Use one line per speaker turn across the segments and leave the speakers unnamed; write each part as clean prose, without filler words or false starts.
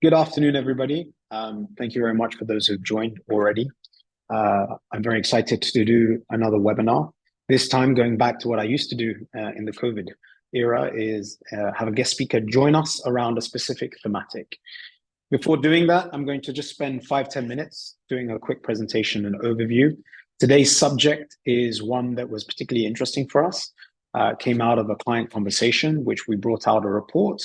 Good afternoon, everybody. Thank you very much for those who've joined already. I'm very excited to do another webinar. This time, going back to what I used to do in the COVID era, is have a guest speaker join us around a specific thematic. Before doing that, I'm going to just spend 5-10 minutes doing a quick presentation and overview. Today's subject is one that was particularly interesting for us. Came out of a client conversation, which we brought out a report.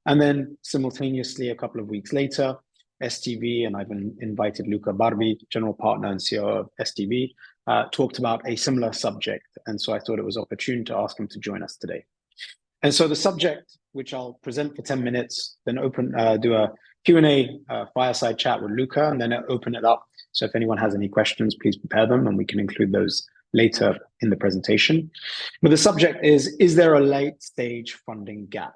And then simultaneously, a couple of weeks later, STV, and I've invited Luca Barbi, general partner and CEO of STV, talked about a similar subject. And so I thought it was opportune to ask him to join us today. And so the subject, which I'll present for 10 minutes, then do a Q&A fireside chat with Luca, and then open it up. So if anyone has any questions, please prepare them, and we can include those later in the presentation. But the subject is there a late stage funding gap?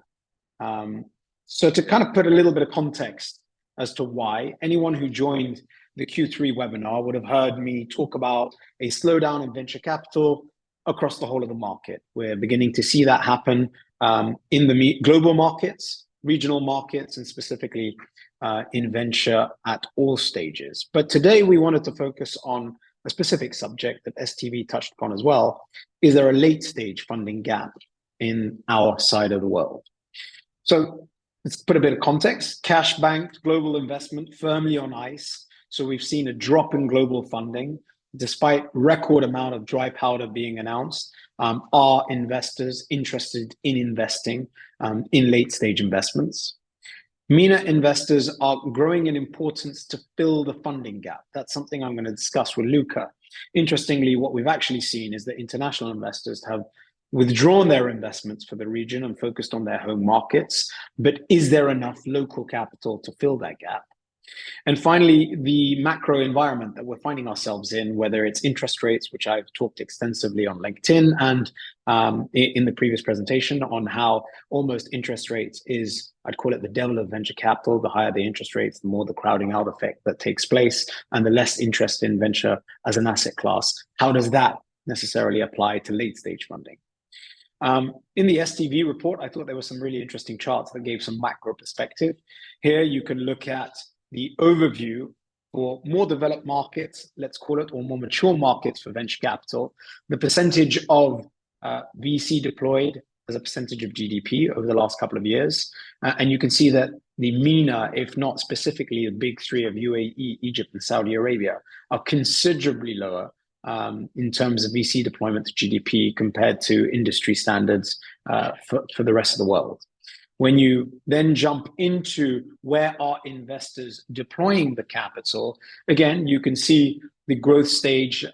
So to kind of put a little bit of context as to why, anyone who joined the Q3 webinar would have heard me talk about a slowdown in venture capital across the whole of the market. We're beginning to see that happen in the global markets, regional markets, and specifically in venture at all stages. But today we wanted to focus on a specific subject that STV touched upon as well. Is there a late stage funding gap in our side of the world? So let's put a bit of context. Cash banked global investment firmly on ice. So we've seen a drop in global funding. Despite record amount of dry powder being announced, are investors interested in investing in late stage investments? MENA investors are growing in importance to fill the funding gap. That's something I'm going to discuss with Luca. Interestingly, what we've actually seen is that international investors have withdrawn their investments for the region and focused on their home markets. But is there enough local capital to fill that gap? And finally, the macro environment that we're finding ourselves in, whether it's interest rates, which I've talked extensively on LinkedIn and in the previous presentation on how almost interest rates is, I'd call it the devil of venture capital. The higher the interest rates, the more the crowding out effect that takes place and the less interest in venture as an asset class. How does that necessarily apply to late stage funding? In the STV report, I thought there were some really interesting charts that gave some macro perspective. Here you can look at the overview for more developed markets, let's call it, or more mature markets for venture capital, the percentage of VC deployed as a percentage of GDP over the last couple of years. And you can see that the MENA, if not specifically the big three of UAE, Egypt, and Saudi Arabia, are considerably lower in terms of VC deployment to GDP compared to industry standards for the rest of the world. When you then jump into where are investors deploying the capital, again, you can see the growth stage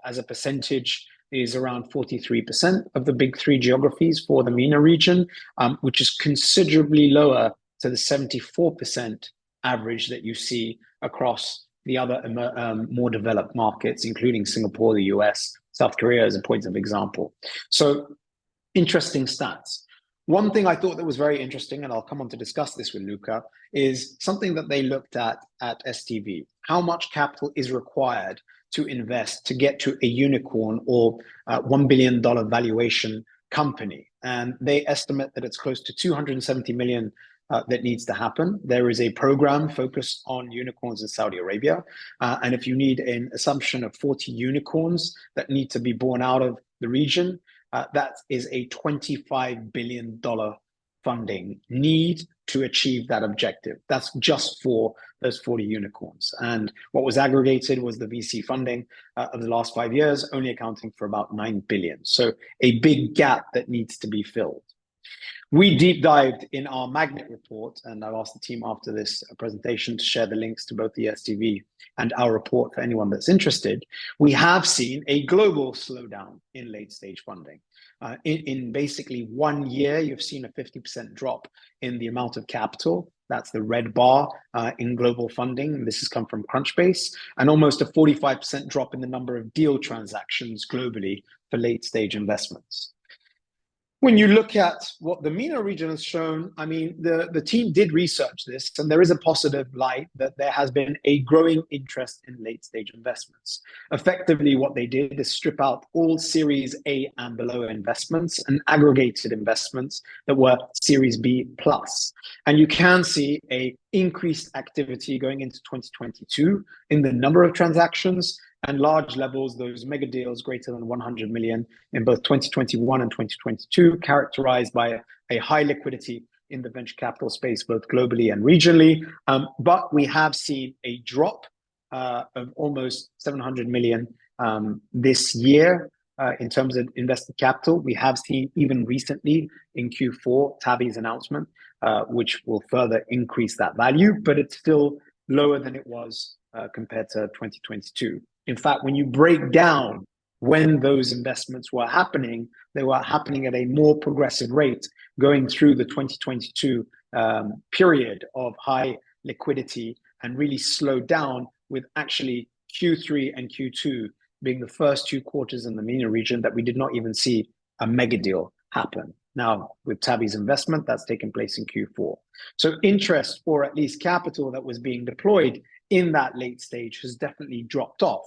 as a percentage is around 43% of the big three geographies for the MENA region, which is considerably lower to the 74% average that you see across the other more developed markets, including Singapore, the US, South Korea as a point of example. So interesting stats. One thing I thought that was very interesting, and I'll come on to discuss this with Luca, is something that they looked at STV. How much capital is required to invest to get to a unicorn or $1 billion valuation company? And they estimate that it's close to 270 million that needs to happen. There is a program focused on unicorns in Saudi Arabia. And if you need an assumption of 40 unicorns that need to be born out of the region, that is a $25 billion funding need to achieve that objective. That's just for those 40 unicorns. And what was aggregated was the VC funding of the last 5 years, only accounting for about 9 billion. So a big gap that needs to be filled. We deep dived in our MAGNiTT report, and I've asked the team after this presentation to share the links to both the STV and our report for anyone that's interested. We have seen a global slowdown in late stage funding. In basically 1 year, you've seen a 50% drop in the amount of capital. That's the red bar in global funding. This has come from Crunchbase, and almost a 45% drop in the number of deal transactions globally for late stage investments. When you look at what the MENA region has shown, I mean, the team did research this, and there is a positive light that there has been a growing interest in late stage investments. Effectively, what they did is strip out all Series A and below investments and aggregated investments that were Series B plus. And you can see a increased activity going into 2022 in the number of transactions and large levels, those mega deals greater than 100 million in both 2021 and 2022, characterized by a high liquidity in the venture capital space, both globally and regionally. But we have seen a drop of almost 700 million this year in terms of invested capital. We have seen even recently in Q4, Tabby's announcement, which will further increase that value, but it's still lower than it was compared to 2022. In fact, when you break down when those investments were happening, they were happening at a more progressive rate going through the 2022 period of high liquidity and really slowed down, with actually Q3 and Q2 being the first 2 quarters in the MENA region that we did not even see a mega deal happen. Now, with Tabby's investment, that's taken place in Q4. So interest, or at least capital that was being deployed in that late stage, has definitely dropped off.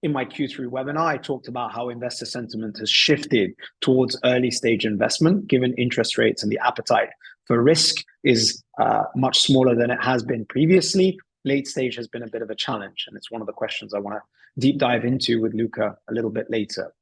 In my Q3 webinar, I talked about how investor sentiment has shifted towards early stage investment, given interest rates and the appetite for risk is much smaller than it has been previously. Late stage has been a bit of a challenge, and it's one of the questions I want to deep dive into with Luca a little bit later.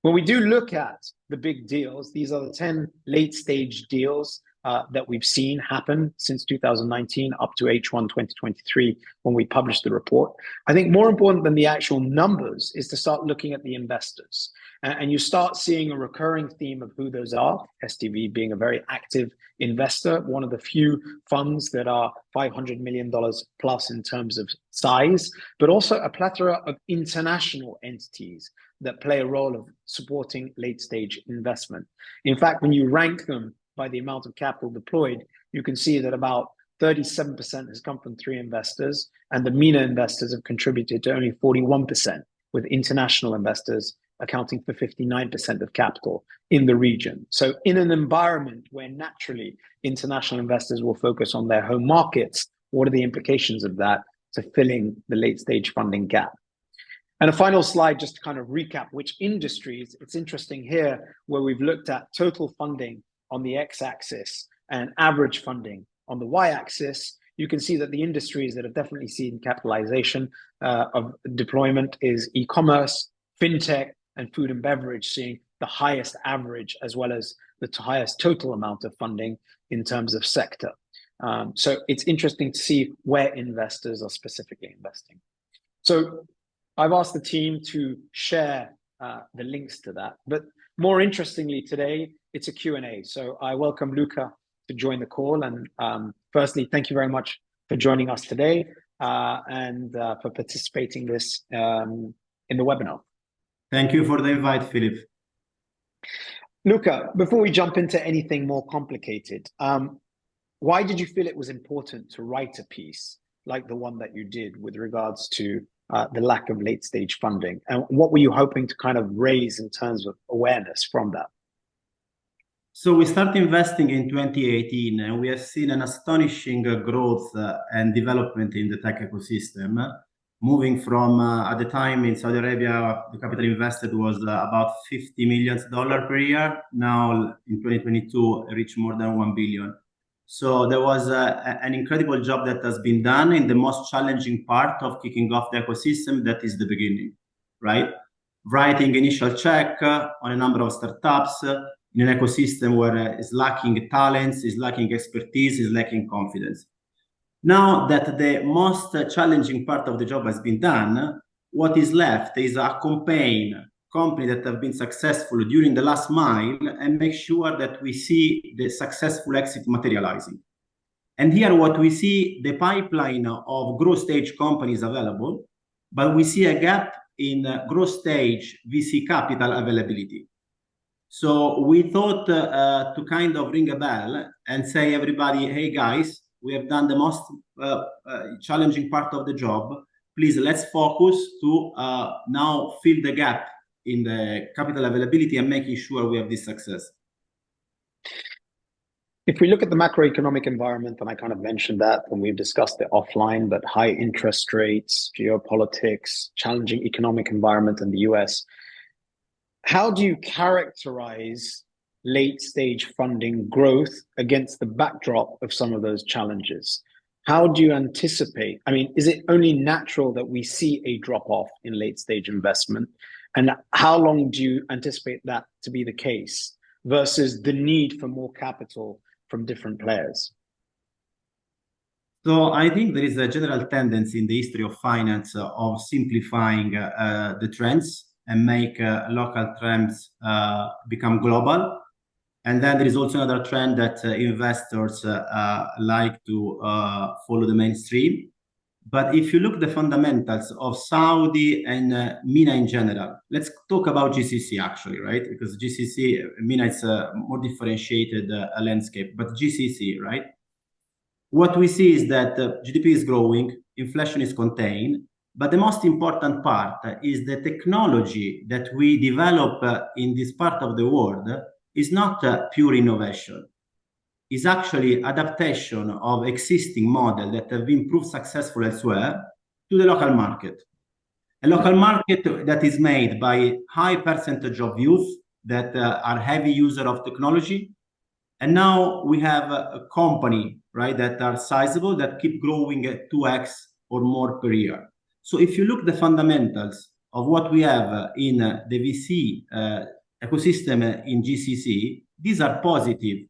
When we do look at the big deals, these are the 10 late stage deals that we've seen happen since 2019 up to H1 2023 when we published the report. I think more important than the actual numbers is to start looking at the investors. And you start seeing a recurring theme of who those are, STV being a very active investor, one of the few funds that are $500 million plus in terms of size, but also a plethora of international entities that play a role of supporting late stage investment. In fact, when you rank them by the amount of capital deployed, you can see that about 37% has come from 3 investors, and the MENA investors have contributed to only 41%, with international investors accounting for 59% of capital in the region. So in an environment where naturally international investors will focus on their home markets, what are the implications of that to filling the late stage funding gap? And a final slide just to kind of recap which industries. It's interesting here where we've looked at total funding on the x-axis and average funding on the y-axis. You can see that the industries that have definitely seen capitalization of deployment is e-commerce, fintech, and food and beverage, seeing the highest average as well as the highest total amount of funding in terms of sector. So it's interesting to see where investors are specifically investing. So I've asked the team to share the links to that, but more interestingly today, it's a Q&A. So I welcome Luca to join the call. And firstly, thank you very much for joining us today and for participating this in the webinar.
Thank you for the invite, Philip.
Luca, before we jump into anything more complicated, why did you feel it was important to write a piece like the one that you did with regards to the lack of late stage funding? And what were you hoping to kind of raise in terms of awareness from that?
So we started investing in 2018, and we have seen an astonishing growth and development in the tech ecosystem, moving from, at the time in Saudi Arabia, the capital invested was about $50 million per year. Now in 2022, it reached more than 1 billion. So there was an incredible job that has been done in the most challenging part of kicking off the ecosystem, that is the beginning, right? Writing initial check on a number of startups in an ecosystem where it's lacking talents, is lacking expertise, is lacking confidence. Now that the most challenging part of the job has been done, what is left is accompany company that have been successful during the last mile and make sure that we see the successful exit materializing. And here what we see, the pipeline of growth stage companies available, but we see a gap in growth stage VC capital availability. So we thought to kind of ring a bell and say, everybody, hey guys, we have done the most challenging part of the job. Please, let's focus to now fill the gap in the capital availability and making sure we have this success.
If we look at the macroeconomic environment, and I kind of mentioned that when we've discussed it offline, but high interest rates, geopolitics, challenging economic environment in the US, how do you characterize late stage funding growth against the backdrop of some of those challenges? How do you anticipate? I mean, is it only natural that we see a drop off in late stage investment? And how long do you anticipate that to be the case versus the need for more capital from different players?
So I think there is a general tendency in the history of finance of simplifying the trends and make local trends become global. And then there is also another trend that investors like to follow the mainstream. But if you look at the fundamentals of Saudi and MENA in general, let's talk about GCC actually, right? Because GCC, MENA is a more differentiated landscape, but GCC, right? What we see is that GDP is growing, inflation is contained, but the most important part is the technology that we develop in this part of the world is not pure innovation. Is actually adaptation of existing models that have been proved successful elsewhere to the local market. A local market that is made by high percentage of youth that are heavy user of technology. And now we have a company, right, that are sizable, that keep growing at 2x or more per year. So if you look at the fundamentals of what we have in the VC ecosystem in GCC, these are positive.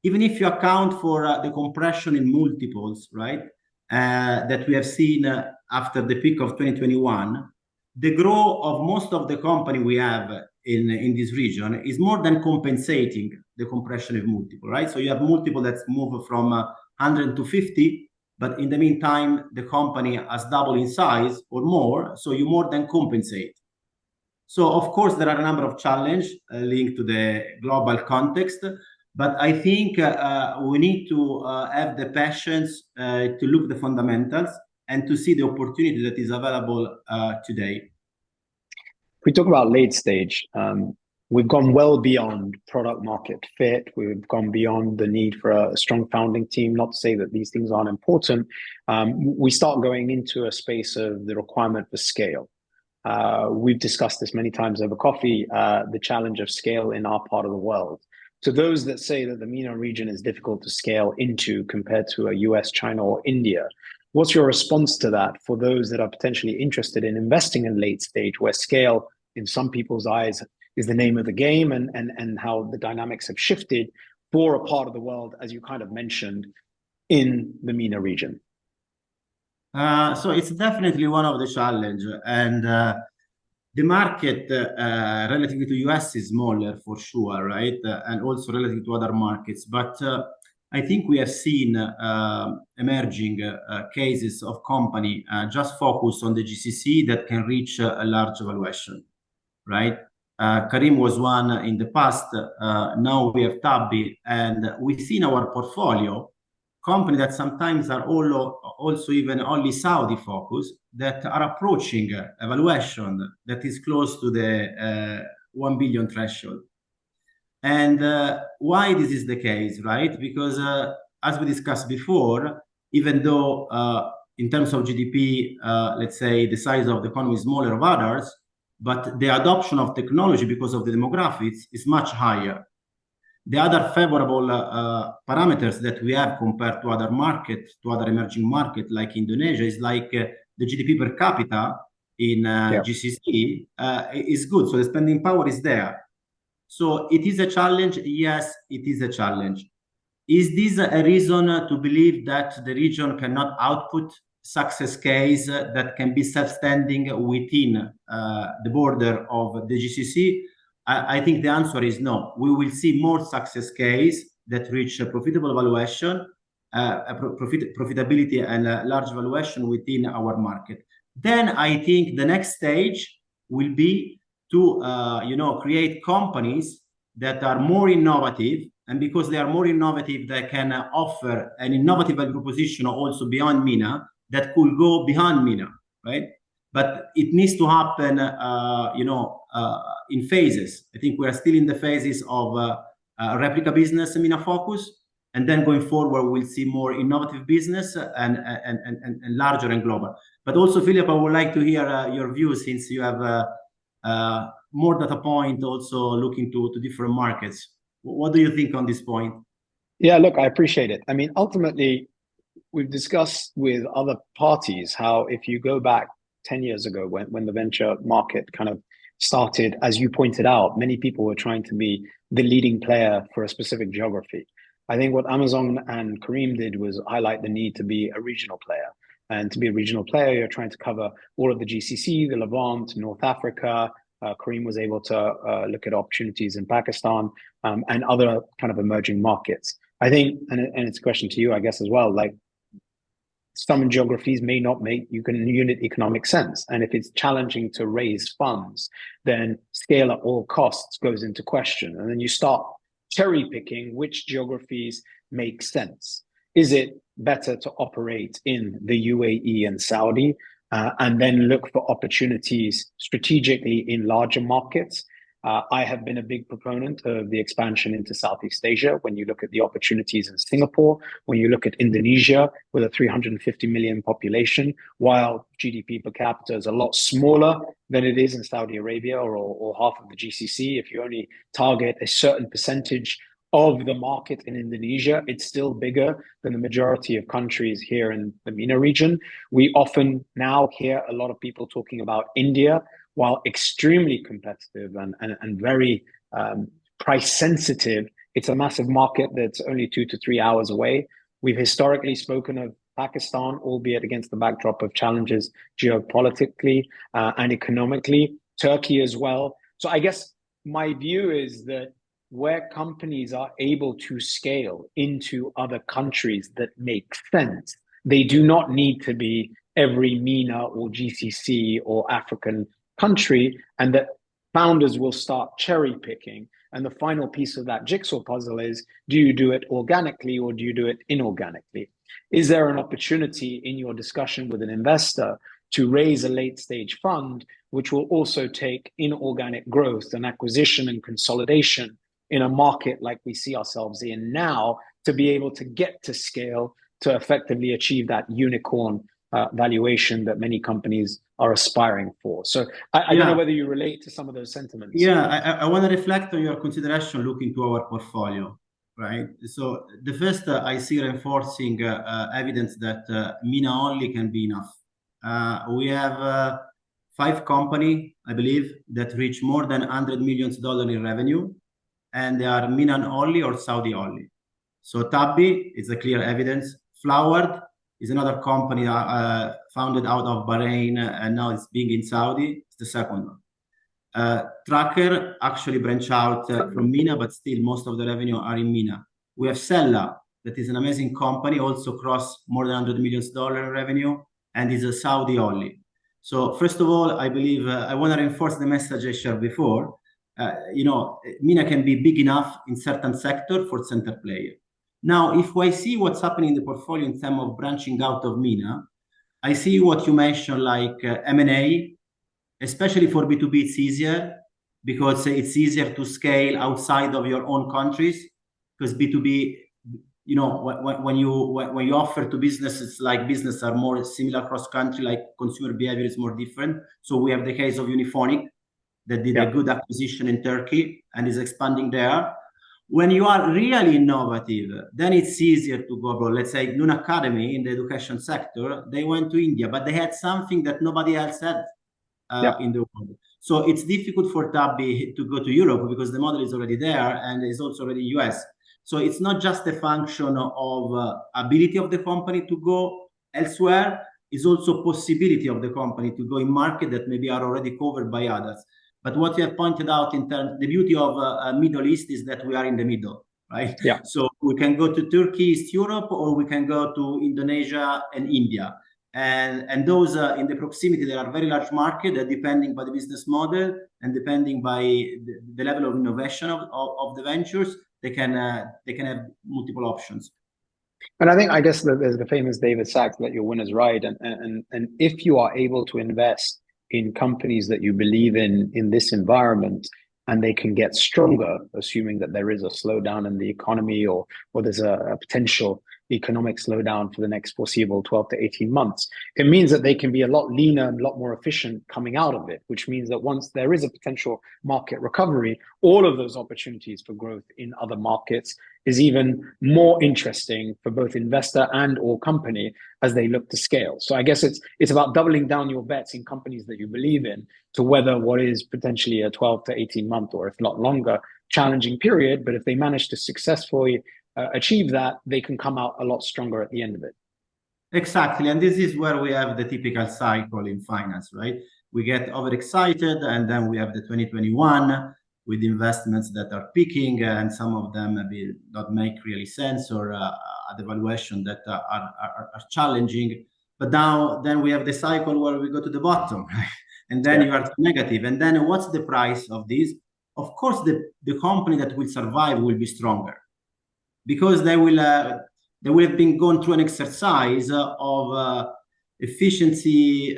Even if you account for the compression in multiples, right, that we have seen after the peak of 2021, the growth of most of the company we have in this region is more than compensating the compression of multiple, right? So you have multiple that's moved from 100 to 50, but in the meantime, the company has doubled in size or more, so you more than compensate. So of course, there are a number of challenges linked to the global context, but I think we need to have the patience to look at the fundamentals and to see the opportunity that is available today.
If we talk about late stage, we've gone well beyond product market fit. We've gone beyond the need for a strong founding team. Not to say that these things aren't important. We start going into a space of the requirement for scale. We've discussed this many times over coffee, the challenge of scale in our part of the world. To those that say that the MENA region is difficult to scale into compared to a US, China, or India, what's your response to that for those that are potentially interested in investing in late stage, where scale in some people's eyes is the name of the game, and how the dynamics have shifted for a part of the world, as you kind of mentioned, in the MENA region?
So it's definitely one of the challenges. And the market relative to US is smaller for sure, right? And also relative to other markets. But I think we have seen emerging cases of company just focused on the GCC that can reach a large valuation, right? Karim was one in the past. Now we have Tabby, and we see in our portfolio companies that sometimes are also even only Saudi focused that are approaching a valuation that is close to the 1 billion threshold. And why this is the case, right? Because as we discussed before, even though in terms of GDP, let's say the size of the economy is smaller than others, but the adoption of technology because of the demographics is much higher. The other favorable parameters that we have compared to other markets, to other emerging markets like Indonesia, is like the GDP per capita in GCC is good. So the spending power is there. So it is a challenge. Yes, it is a challenge. Is this a reason to believe that the region cannot output success case that can be self-standing within the border of the GCC? I think the answer is no. We will see more success case that reach a profitable valuation, profitability and a large valuation within our market. Then I think the next stage will be to create companies that are more innovative, and because they are more innovative, they can offer an innovative value proposition also beyond MENA that could go beyond MENA, right? But it needs to happen, in phases. I think we are still in the phases of replica business, MENA focus, and then going forward, we'll see more innovative business and larger and global. But also, Philip, I would like to hear your views, since you have more data point, also looking to different markets. What do you think on this point?
Yeah, look, I appreciate it. I mean, ultimately, we've discussed with other parties how if you go back 10 years ago, when the venture market kind of started, as you pointed out, many people were trying to be the leading player for a specific geography. I think what Amazon and Kareem did was highlight the need to be a regional player. And to be a regional player, you're trying to cover all of the GCC, the Levant, North Africa. Kareem was able to look at opportunities in Pakistan and other kind of emerging markets. I think, and it's a question to you, I guess, as well, like some geographies may not make unit economic sense. And if it's challenging to raise funds, then scale at all costs goes into question. And then you start cherry picking which geographies make sense. Is it better to operate in the UAE and Saudi and then look for opportunities strategically in larger markets? I have been a big proponent of the expansion into Southeast Asia. When you look at the opportunities in Singapore, when you look at Indonesia with a 350 million population, while GDP per capita is a lot smaller than it is in Saudi Arabia or half of the GCC, if you only target a certain percentage of the market in Indonesia, it's still bigger than the majority of countries here in the MENA region. We often now hear a lot of people talking about India. While extremely competitive and very price sensitive, it's a massive market that's only 2 to 3 hours away. We've historically spoken of Pakistan, albeit against the backdrop of challenges geopolitically and economically, Turkey as well. So I guess my view is that where companies are able to scale into other countries that make sense, they do not need to be every MENA or GCC or African country, and that founders will start cherry picking. And the final piece of that jigsaw puzzle is, do you do it organically or do you do it inorganically? Is there an opportunity in your discussion with an investor to raise a late stage fund, which will also take inorganic growth and acquisition and consolidation in a market like we see ourselves in now, to be able to get to scale to effectively achieve that unicorn valuation that many companies are aspiring for? So I don't know whether you relate to some of those sentiments.
Yeah, I want to reflect on your consideration looking to our portfolio, right? So the first, I see reinforcing evidence that MENA only can be enough. We have 5 companies, I believe, that reach more than $100 million in revenue, and they are MENA only or Saudi only. So Tabby is a clear evidence. Flowered is another company founded out of Bahrain, and now it's being in Saudi. It's the second one. Tracker actually branched out from MENA, but still most of the revenue are in MENA. We have Sella, that is an amazing company, also crossed more than $100 million in revenue, and is a Saudi only. So first of all, I believe I want to reinforce the message I shared before. MENA can be big enough in certain sector for center player. Now, if I see what's happening in the portfolio in terms of branching out of MENA, I see what you mentioned, like M&A, especially for B2B, it's easier because it's easier to scale outside of your own countries. Because B2B, when you offer to businesses, like business are more similar across country, like consumer behavior is more different. So we have the case of Uniphonic that did a good acquisition in Turkey and is expanding there. When you are really innovative, then it's easier to go abroad. Let's say Noon Academy in the education sector, they went to India, but they had something that nobody else had in the world. So it's difficult for Tabby to go to Europe because the model is already there and is also already US. So it's not just a function of ability of the company to go elsewhere, it's also possibility of the company to go in market that maybe are already covered by others. But what you have pointed out in terms, the beauty of Middle East is that we are in the middle, right?
Yeah.
So we can go to Turkey, East Europe, or we can go to Indonesia and India. And those in the proximity, there are very large market that depending by the business model and depending by the level of innovation of the ventures, they can have multiple options.
And I guess there's the famous David Sachs, let your winners ride. And if you are able to invest in companies that you believe in this environment, and they can get stronger, assuming that there is a slowdown in the economy or there's a potential economic slowdown for the next foreseeable 12 to 18 months, it means that they can be a lot leaner and a lot more efficient coming out of it, which means that once there is a potential market recovery, all of those opportunities for growth in other markets is even more interesting for both investor and or company as they look to scale. So I guess it's about doubling down your bets in companies that you believe in to weather what is potentially a 12 to 18 month, or if not longer, challenging period. But if they manage to successfully achieve that, they can come out a lot stronger at the end of it.
Exactly. And this is where we have the typical cycle in finance, right? We get overexcited, and then we have the 2021 with investments that are peaking, and some of them maybe not make really sense, or at the valuation that are challenging. But now then we have the cycle where we go to the bottom, right? And then you are negative. And then what's the price of this? Of course, the company that will survive will be stronger, because they will have been going through an exercise of efficiency,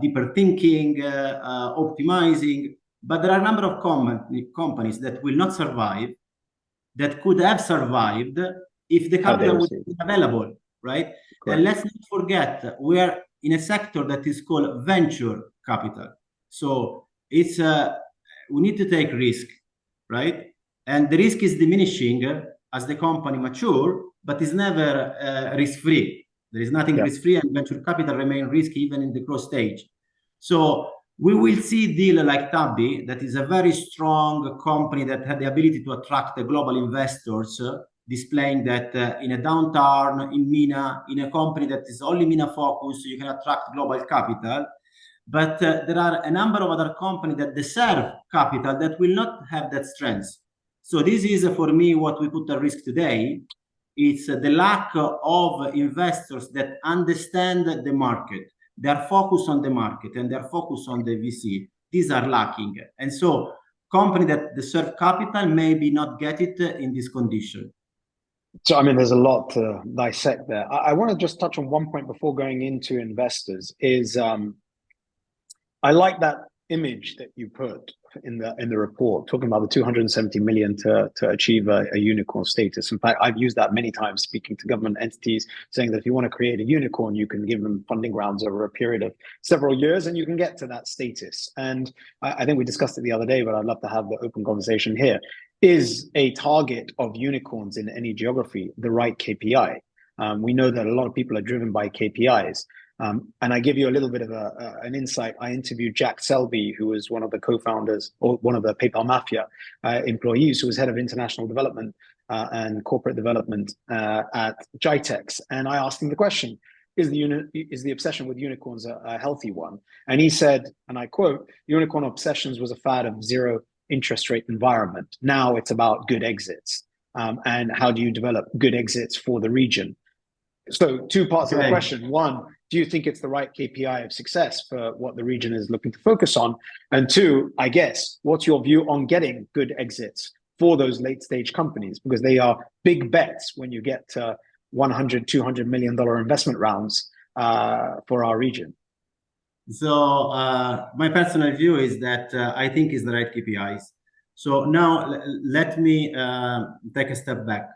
deeper thinking, optimizing. But there are a number of companies that will not survive, that could have survived if the capital was available, right? Correct. And let's not forget, we are in a sector that is called venture capital. So it's we need to take risk, right? And the risk is diminishing as the company mature, but it's never risk-free. There is nothing risk-free, and venture capital remain risky even in the growth stage. So we will see deal like Tabby, that is a very strong company that had the ability to attract the global investors, displaying that in a downturn in MENA, in a company that is only MENA focused, you can attract global capital. But there are a number of other companies that deserve capital that will not have that strength. So this is, for me, what we put at risk today. It's the lack of investors that understand the market. They are focused on the market, and they're focused on the VC. These are lacking. And so companies that deserve capital maybe not get it in this condition.
So, I mean, there's a lot to dissect there. I want to just touch on one point before going into investors is I like that image that you put in the report, talking about the 270 million to achieve a unicorn status. In fact, I've used that many times speaking to government entities, saying that if you want to create a unicorn, you can give them funding rounds over a period of several years, and you can get to that status. And I think we discussed it the other day, but I'd love to have the open conversation here. Is a target of unicorns in any geography the right KPI? We know that a lot of people are driven by KPIs. And I give you a little bit of an insight. I interviewed Jack Selby, who was one of the co-founders, or one of the PayPal Mafia employees, who was head of international development and corporate development at Jitex. And I asked him the question, is the obsession with unicorns a healthy one? And he said, and I quote, unicorn obsessions was a fad of zero interest rate environment. Now it's about good exits. And how do you develop good exits for the region? So two parts of the question. One, do you think it's the right KPI of success for what the region is looking to focus on? And two, I guess, what's your view on getting good exits for those late stage companies? Because they are big bets when you get to $100, $200 million investment rounds for our region.
So my personal view is that I think is the right KPIs. So now let me take a step back.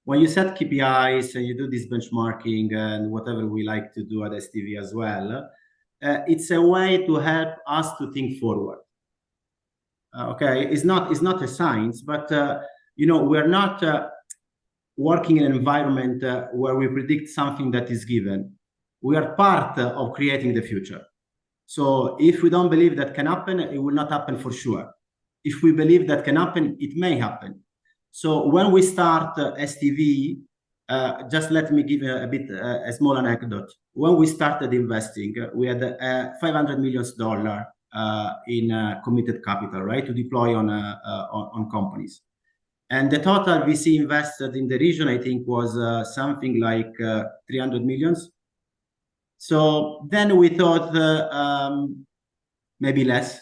When you set KPIs and you do this benchmarking and whatever we like to do at STV as well, it's a way to help us to think forward. Okay, it's not a science, but we're not working in an environment where we predict something that is given. We are part of creating the future. So if we don't believe that can happen, it will not happen for sure. If we believe that can happen, it may happen. So when we start STV, just let me give a bit a small anecdote. When we started investing, we had $500 million in committed capital, right, to deploy on companies. And the total VC invested in the region, I think, was something like 300 million. So then we thought maybe less,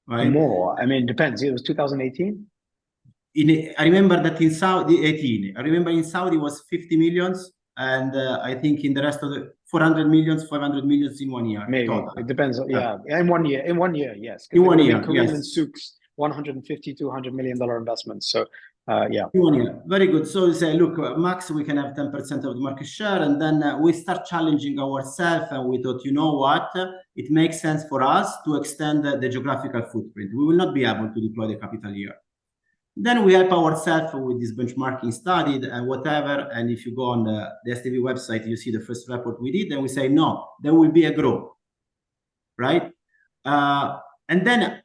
right?
More. I mean, it depends. It was 2018.
I remember that in Saudi, 18. I remember in Saudi was 50 millions, and I think in the rest of the 400 millions, 500 millions in 1 year.
Maybe
total.
It depends. Yeah, in 1 year. In 1 year, yes.
In 1 year,
Korean
yes.
souks 150, $200 million investments. So yeah.
Very good. So we say, look, max, we can have 10% of the market share. And then we start challenging ourselves. And we thought, you know what? It makes sense for us to extend the geographical footprint. We will not be able to deploy the capital here. Then we help ourselves with this benchmarking study and whatever. And if you go on the STV website, you see the first report we did. And we say, no, there will be a growth, right? And then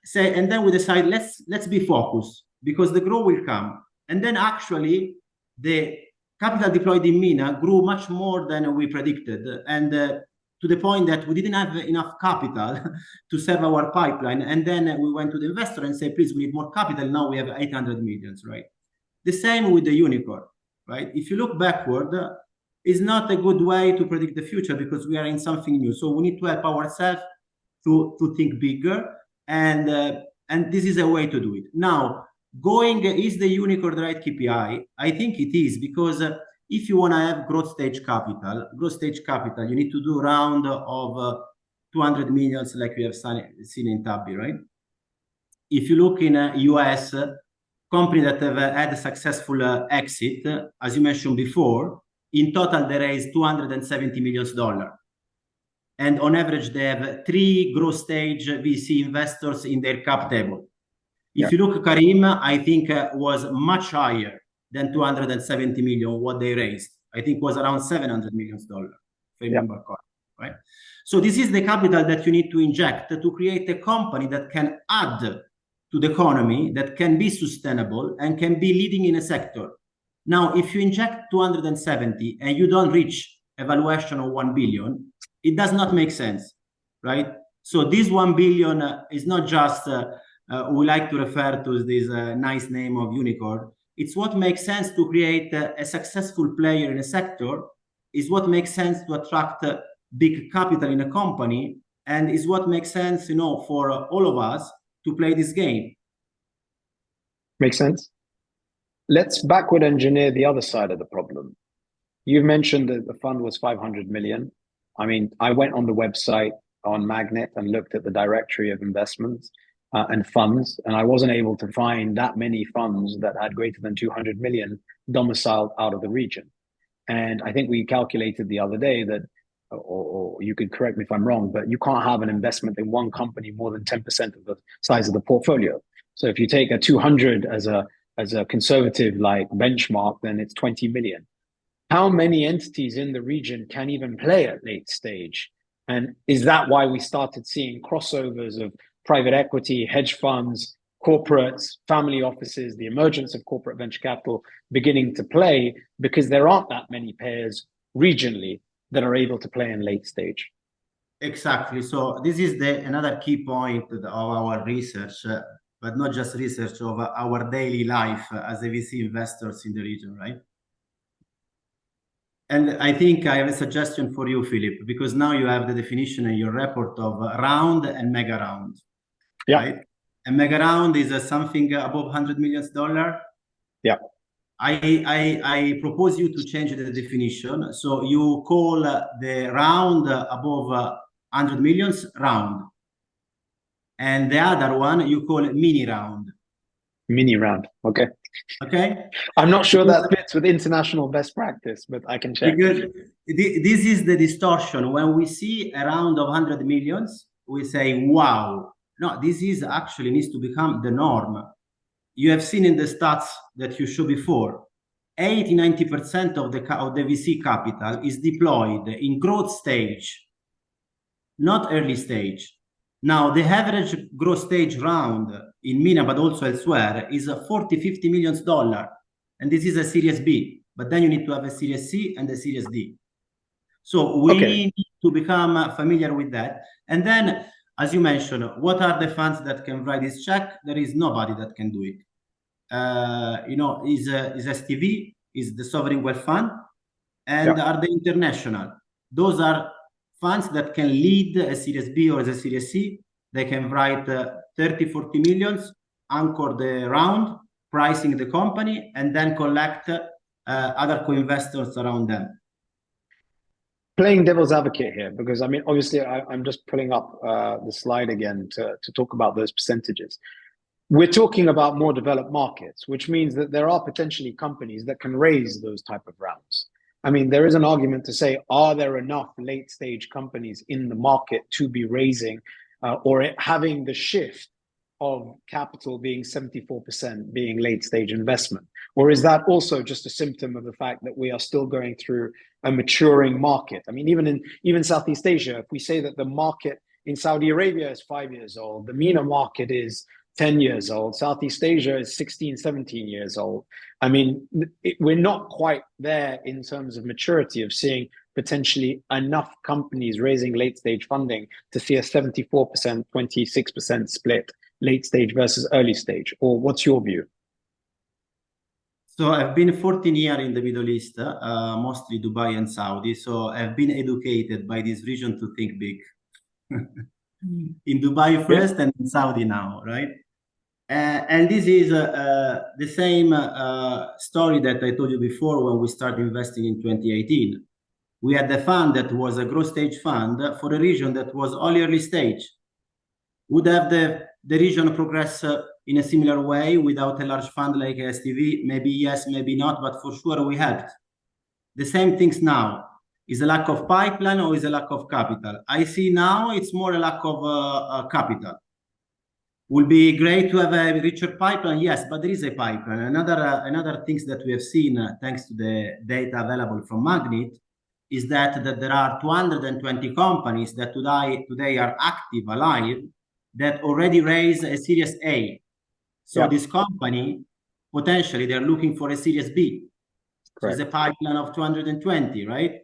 we decide, let's be focused because the growth will come. And then actually, the capital deployed in MENA grew much more than we predicted. And to the point that we didn't have enough capital to serve our pipeline. And then we went to the investor and said, please, we need more capital. Now we have 800 million, right? The same with the unicorn, right? If you look backward, it's not a good way to predict the future because we are in something new. So we need to help ourselves to think bigger. And this is a way to do it. Now, is the unicorn the right KPI? I think it is because if you want to have growth stage capital, you need to do a round of 200 millions like we have seen in Tabby, right? If you look in US, companies that have had a successful exit, as you mentioned before, in total, they raised $270 million. And on average, they have 3 growth stage VC investors in their cap table. If you look, Karim, I think was much higher than 270 million what they raised. I think was around $700 million, if I remember correctly, right? So this is the capital that you need to inject to create a company that can add to the economy, that can be sustainable and can be leading in a sector. Now, if you inject 270 and you don't reach a valuation of 1 billion, it does not make sense, right? So this 1 billion is not just, we like to refer to this nice name of unicorn. It's what makes sense to create a successful player in a sector, is what makes sense to attract big capital in a company, and is what makes sense, you know, for all of us to play this game.
Makes sense. Let's backward engineer the other side of the problem. You've mentioned that the fund was 500 million. I mean, I went on the website on MAGNiTT and looked at the directory of investments and funds, and I wasn't able to find that many funds that had greater than 200 million domiciled out of the region. And I think we calculated the other day that, or you could correct me if I'm wrong, but you can't have an investment in one company more than 10% of the size of the portfolio. So if you take a 200 as a conservative like benchmark, then it's 20 million. How many entities in the region can even play at late stage? And is that why we started seeing crossovers of private equity, hedge funds, corporates, family offices, the emergence of corporate venture capital beginning to play, because there aren't that many players regionally that are able to play in late stage?
Exactly. So this is another key point of our research, but not just research, of our daily life as a VC investors in the region, right? And I think I have a suggestion for you, Philip, because now you have the definition in your report of round and mega round. Yeah. Right? A mega round is something above $100 million.
Yeah.
I propose you to change the definition. So you call the round above 100 millions round. And the other one you call mini round.
Mini round. Okay.
Okay.
I'm not sure that fits with international best practice, but I can check.
Because this is the distortion. When we see a round of 100 millions, we say, wow. No, this is actually needs to become the norm. You have seen in the stats that you showed before, 80-90% of the VC capital is deployed in growth stage, not early stage. Now, the average growth stage round in MENA, but also elsewhere, is $40-50 million. And this is a Series B. But then you need to have a Series C and a Series D. So we need to become familiar with that. And then, as you mentioned, what are the funds that can write this check? There is nobody that can do it. You know, is STV, is the sovereign wealth fund, and are the international. Those are funds that can lead a Series B or a Series C. They can write 30-40 millions, anchor the round, pricing the company, and then collect other co-investors around them.
Playing devil's advocate here, because I mean, obviously, I'm just pulling up the slide again to talk about those percentages. we're talking about more developed markets, which means that there are potentially companies that can raise those type of rounds. I mean, there is an argument to say, are there enough late stage companies in the market to be raising or having the shift of capital being 74% being late stage investment? Or is that also just a symptom of the fact that we are still going through a maturing market? I mean, even Southeast Asia, if we say that the market in Saudi Arabia is 5 years old, the MENA market is 10 years old, Southeast Asia is 16, 17 years old. I mean, we're not quite there in terms of maturity of seeing potentially enough companies raising late stage funding to see a 74%, 26% split, late stage versus early stage. Or what's your view?
So I've been 14 years in the Middle East, mostly Dubai and Saudi. So I've been educated by this region to think big. In Dubai first and in Saudi now, right? And this is the same story that I told you before when we started investing in 2018. We had a fund that was a growth stage fund for a region that was all early stage. Would have the region progress in a similar way without a large fund like STV? Maybe yes, maybe not, but for sure we helped. The same things now. Is a lack of pipeline or is a lack of capital? I see now it's more a lack of capital. Would be great to have a richer pipeline, yes, but there is a pipeline. Another things that we have seen, thanks to the data available from MAGNiTT, is that there are 220 companies that today are active, alive, that already raised a Series A. So this company, potentially, they're looking for a Series B. So it's a pipeline of 220, right?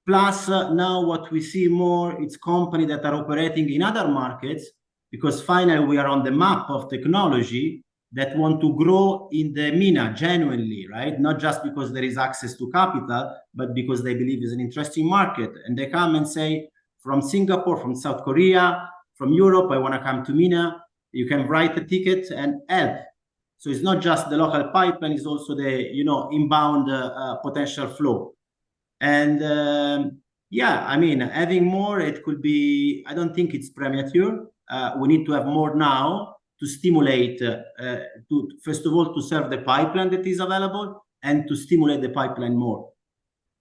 Plus, now what we see more, it's companies that are operating in other markets, because finally we are on the map of technology that want to grow in the MENA genuinely, right? Not just because there is access to capital, but because they believe it's an interesting market. And they come and say, from Singapore, from South Korea, from Europe, I want to come to MENA. You can write a ticket and help. So it's not just the local pipeline, it's also the inbound potential flow. And yeah, I mean, having more, it could be, I don't think it's premature. We need to have more now to stimulate, first of all, to serve the pipeline that is available and to stimulate the pipeline more.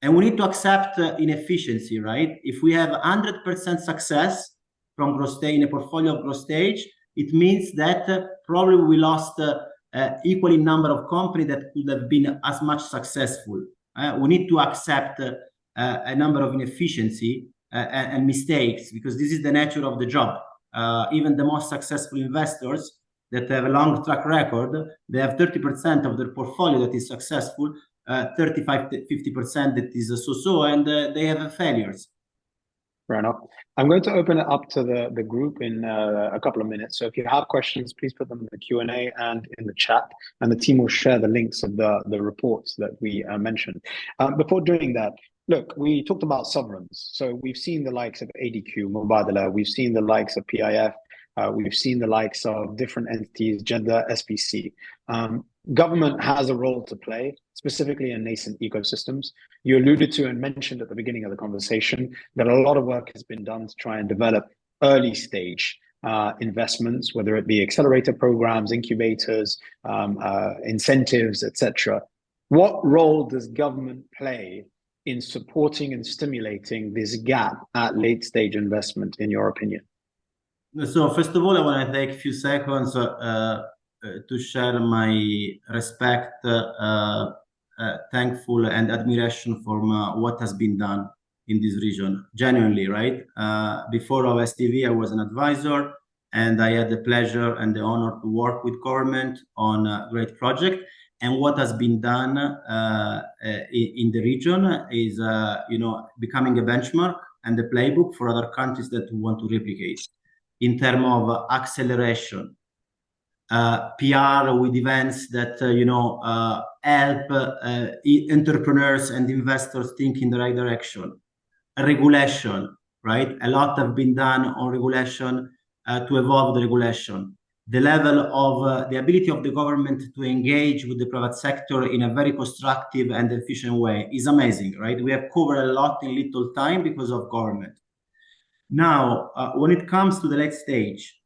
And we need to accept inefficiency, right? If we have 100% success from growth stage in a portfolio of growth stage, it means that probably we lost equally number of companies that could have been as much successful. We need to accept a number of inefficiency and mistakes, because this is the nature of the job. Even the most successful investors that have a long track record, they have 30% of their portfolio that is successful, 35-50% that is so-so, and they have failures.
Fair enough. I'm going to open it up to the group in a couple of minutes. So if you have questions, please put them in the Q&A and in the chat, and the team will share the links of the reports that we mentioned. Before doing that, look, we talked about sovereigns. So we've seen the likes of ADQ, Mubadala, we've seen the likes of PIF, we've seen the likes of different entities, Jeddah, SPC. Government has a role to play, specifically in nascent ecosystems. You alluded to and mentioned at the beginning of the conversation that a lot of work has been done to try and develop early stage investments, whether it be accelerator programs, incubators, incentives, etc. What role does government play in supporting and stimulating this gap at late stage investment, in your opinion?
So first of all, I want to take a few seconds to share my respect, thankful and admiration for what has been done in this region, genuinely, right? Before of STV, I was an advisor, and I had the pleasure and the honor to work with government on a great project. And what has been done in the region is, becoming a benchmark and the playbook for other countries that want to replicate in terms of acceleration. PR with events that help entrepreneurs and investors think in the right direction. Regulation, right? A lot have been done on regulation to evolve the regulation. The level of the ability of the government to engage with the private sector in a very constructive and efficient way is amazing, right? We have covered a lot in little time because of government. Now, when it comes to the late stage,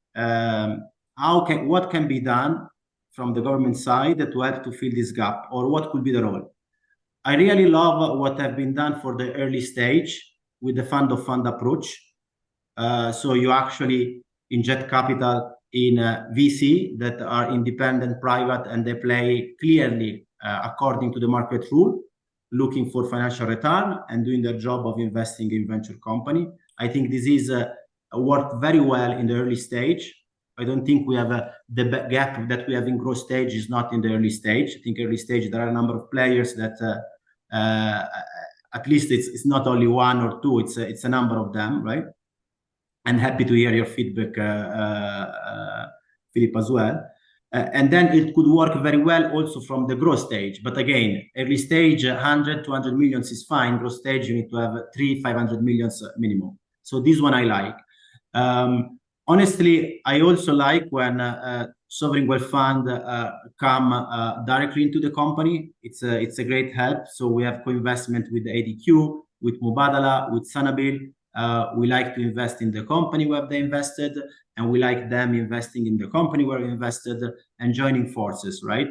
what can be done from the government side to help to fill this gap, or what could be the role? I really love what have been done for the early stage with the fund of fund approach. So you actually inject capital in VC that are independent, private, and they play clearly according to the market rule, looking for financial return and doing their job of investing in venture company. I think this is worked very well in the early stage. I don't think we have the gap that we have in growth stage is not in the early stage. I think early stage there are a number of players that at least it's not only one or two, it's a number of them, right? And happy to hear your feedback, Philip, as well. And then it could work very well also from the growth stage. But again, early stage, 100, 200 millions is fine. Growth stage, you need to have 500 millions minimum. So this one I like. Honestly, I also like when sovereign wealth fund come directly into the company. It's a great help. So we have co-investment with the ADQ, with Mubadala, with Sanabil. We like to invest in the company where they invested, and we like them investing in the company where we invested and joining forces, right?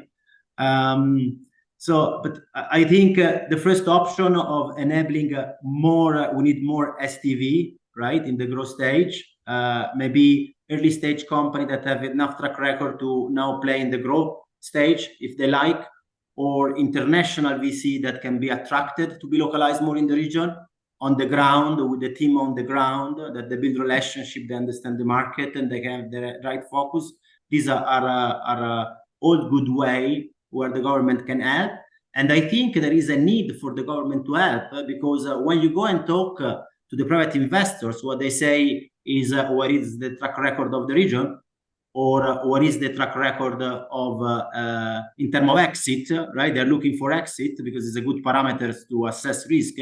But I think the first option of enabling more, we need more STV, right, in the growth stage. Maybe early stage company that have enough track record to now play in the growth stage if they like, or international VC that can be attracted to be localized more in the region, on the ground, with the team on the ground, that they build relationship, they understand the market, and they have the right focus. These are all good way where the government can help. And I think there is a need for the government to help, because when you go and talk to the private investors, what they say is what is the track record of the region, or what is the track record of in terms of exit, right? They're looking for exit because it's a good parameters to assess risk.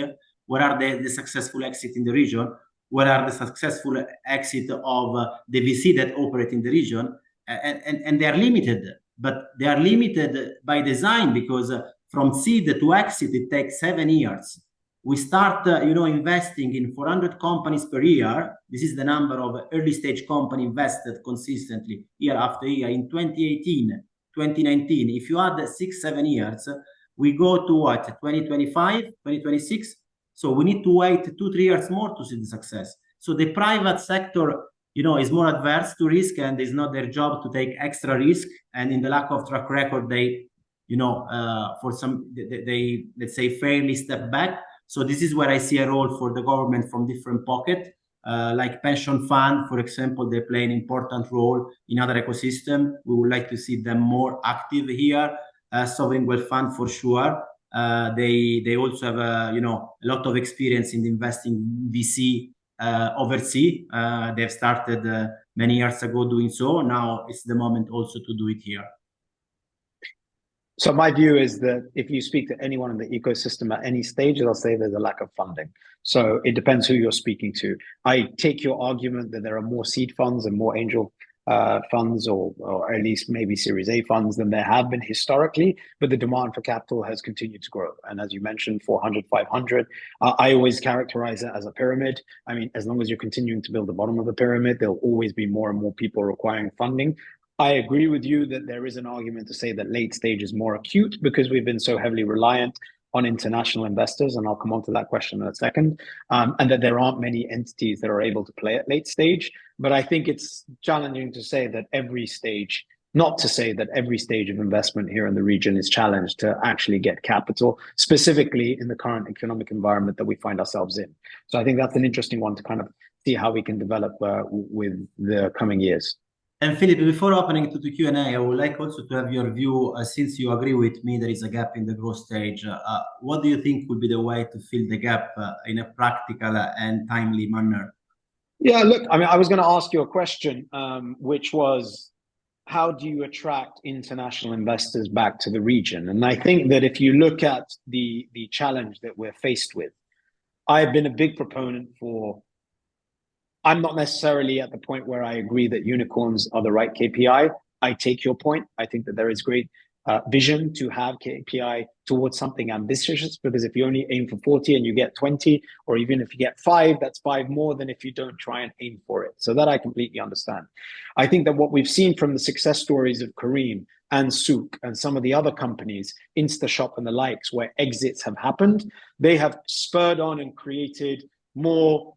What are the successful exit in the region? What are the successful exit of the VC that operate in the region? And they are limited, but they are limited by design, because from seed to exit, it takes 7 years. We start, investing in 400 companies per year. This is the number of early stage company invested consistently year after year. In 2018, 2019, if you add 6-7 years, we go to what? 2025, 2026. So we need to wait 2-3 years more to see the success. So the private sector, is more adverse to risk, and it's not their job to take extra risk. And in the lack of track record, they, they let's say fairly step back. So this is where I see a role for the government from different pocket, like pension fund, for example. They play an important role in other ecosystem. We would like to see them more active here. Sovereign wealth fund for sure. They also have a lot of experience in investing VC overseas. They've started many years ago doing so. Now it's the moment also to do it here.
So my view is that if you speak to anyone in the ecosystem at any stage, they'll say there's a lack of funding. So it depends who you're speaking to. I take your argument that there are more seed funds and more angel funds, or at least maybe Series A funds than there have been historically, but the demand for capital has continued to grow. And as you mentioned, 400, 500, I always characterize it as a pyramid. I mean, as long as you're continuing to build the bottom of the pyramid, there'll always be more and more people requiring funding. I agree with you that there is an argument to say that late stage is more acute because we've been so heavily reliant on international investors, and I'll come on to that question in a second, and that there aren't many entities that are able to play at late stage. But I think it's challenging to say that every stage, not to say that every stage of investment here in the region is challenged to actually get capital, specifically in the current economic environment that we find ourselves in. So I think that's an interesting one to kind of see how we can develop with the coming years.
And Philip, before opening to the Q&A, I would like also to have your view, since you agree with me there is a gap in the growth stage. What do you think would be the way to fill the gap in a practical and timely manner?
Yeah, look, I mean, I was going to ask you a question, which was, how do you attract international investors back to the region? And I think that if you look at the challenge that we're faced with, I've been a big proponent for, I'm not necessarily at the point where I agree that unicorns are the right KPI. I take your point. I think that there is great vision to have KPI towards something ambitious, because if you only aim for 40 and you get 20, or even if you get 5, that's 5 more than if you don't try and aim for it. So that I completely understand. I think that what we've seen from the success stories of Careem and Souk and some of the other companies, InstaShop and the likes, where exits have happened, they have spurred on and created more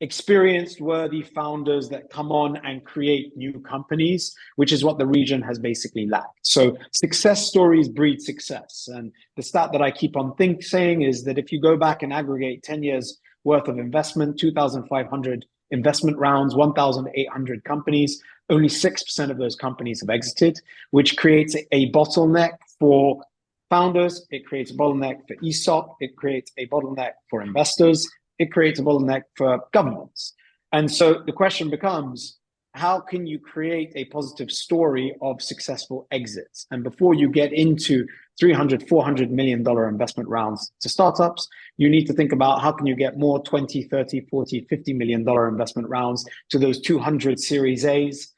experienced, worthy founders that come on and create new companies, which is what the region has basically lacked. So success stories breed success. And the stat that I keep on saying is that if you go back and aggregate 10 years worth of investment, 2,500 investment rounds, 1,800 companies, only 6% of those companies have exited, which creates a bottleneck for founders. It creates a bottleneck for ESOP. It creates a bottleneck for investors. It creates a bottleneck for governments. And so the question becomes, how can you create a positive story of successful exits? And before you get into $300, $400 million investment rounds to startups, you need to think about how can you get more 20, 30, 40, $50 million investment rounds to those 200 Series A's